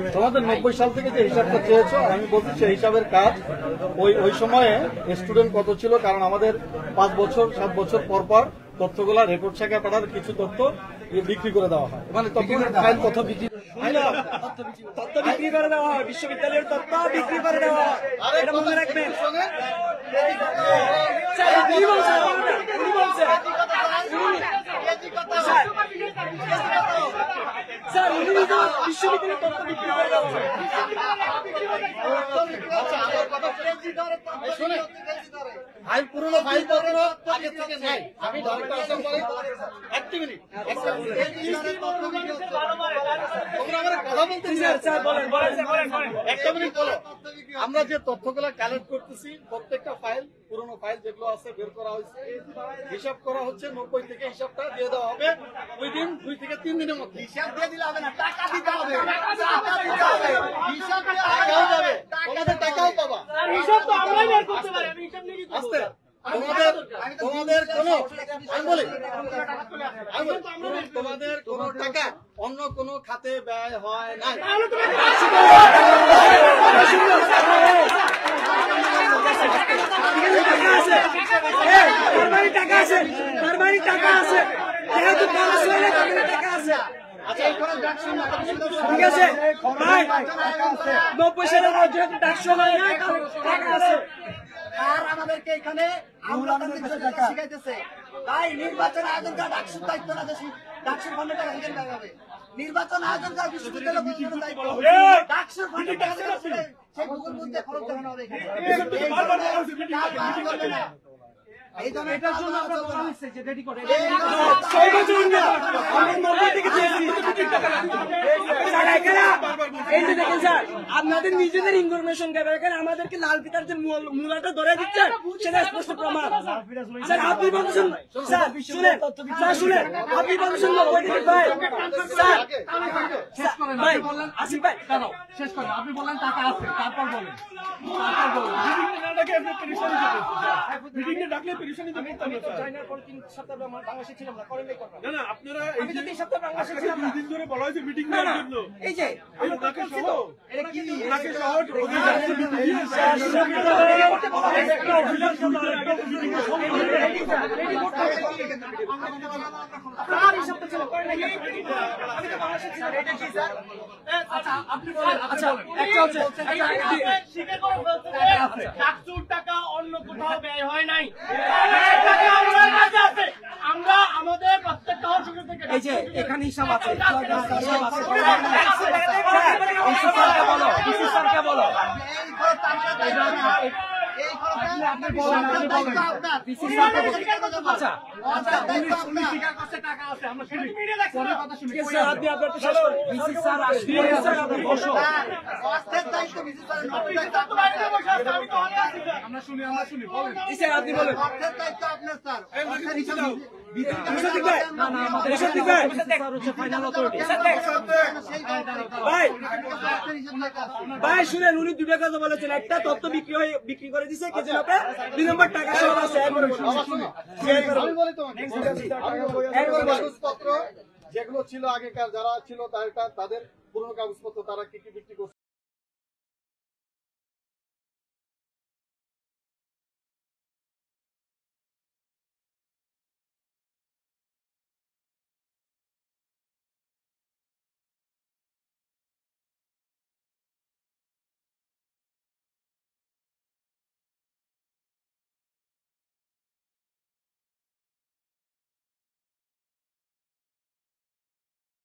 তোমাদের 90 সাল থেকে যে হিসাবটা চেয়েছো, আমি বলছি সেই হিসাবের কাজ ওই সময়ে স্টুডেন্ট কত ছিল, কারণ আমাদের 5 বছর 7 বছর পর পর তথ্যগুলা রেকর্ড শাখা পাঠার কিছু তথ্য বিক্রি করে দেওয়া হয়, মানে ফাইল তথ্য বিক্রি করে দেওয়া হয়, বিশ্ববিদ্যালয়ের তথ্য বিক্রি করে দেওয়া হয়। এটা মনে রাখবেন। স্যার উনি বিশ্ববিদ্যালয়ের তথ্য বিক্রি করে দেওয়া হয়। ফাইল পুরনো ফাইল পত্র আগে থেকে নাই। আমি ডাইরেক্টর অ্যাসেম্বলি এক মিনিট তোমরা আমার কথা বলতে স্যার বলেন একটা মিনিট বলো। আমরা যে তথ্যগুলো কালেক্ট করতেছি, প্রত্যেকটা ফাইল পুরনো ফাইল যেগুলো আছে বের করা হয়েছে, হিসাব করা হচ্ছে। 90 থেকে হিসাবটা দিয়ে দেওয়া হবে উইদিন 2 থেকে 3 দিনের মধ্যে। হিসাব দিয়ে দিলে হবে না, টাকা দিতে হবে, টাকা দিতে হবে। হিসাব টাকাও যাবে, তোমাদের টাকাও পাবা। হিসাব তো আমরাই বের করতে পারি। আমি হিসাব নিয়ে কি করব? আস্তে তোমাদের কোনো তোমাদের কোনো টাকা অন্য কোনো খাতে ব্যয় হয় নাই। টাকা আছে, তার বাড়ি টাকা আছে, যেহেতু পাস হইলে তাদের টাকা আছে। ঠিক আছে ভাই, 90 সালের মধ্যে যেহেতু ডাকসু হয় না, টাকা আছে। আর আমাদেরকে এখানে শিখাইতেছে, তাই নির্বাচন আয়োজন করা ডাকসুর দায়িত্ব না, যে ডাকসুর ফান্ডে টাকা সেখানে ব্যয় হবে। নির্বাচন আয়োজন করা বিশ্ববিদ্যালয় দায়িত্ব, ডাকসুর ফান্ডে টাকা সেই গুগল বুঝতে খরচ দেখানো হবে এখানে। এই জন্য এটার জন্য আমরা বলা হচ্ছে যে রেডি করে এই যে দেখেন স্যার, আপনাদের নিজেদের ইনফরমেশন এখানে আমাদেরকে লাল ফিতার যে মূলাটা ধরে দিচ্ছেন, সেটা স্পষ্ট প্রমাণ। স্যার আপনি বলছেন, স্যার শুনেন, স্যার শুনেন, আপনি বলছেন ভাই, স্যার ভাই আসিফ ভাই শেষ করেন। আপনি বললেন টাকা আছে, তারপর বলেন। এই যে টাকা অন্য কোথাও ব্যয় হয় নাই। আমরা আমাদের প্রত্যেকটা এই যে এখানে হিসাব আছে, বলো আচ্ছা আপনি বলেন ভাই শুনেন, উনি দুটো কথা বলেছেন। একটা তথ্য বিক্রি করে দিছে কে যেন 2 নম্বর টাকা সব আছে। আমি বলি তোমাকে, কাগজপত্র যেগুলো ছিল আগেকার, যারা ছিল তাদের পুরনো কাগজপত্র তারা কি কি বিক্রি করছে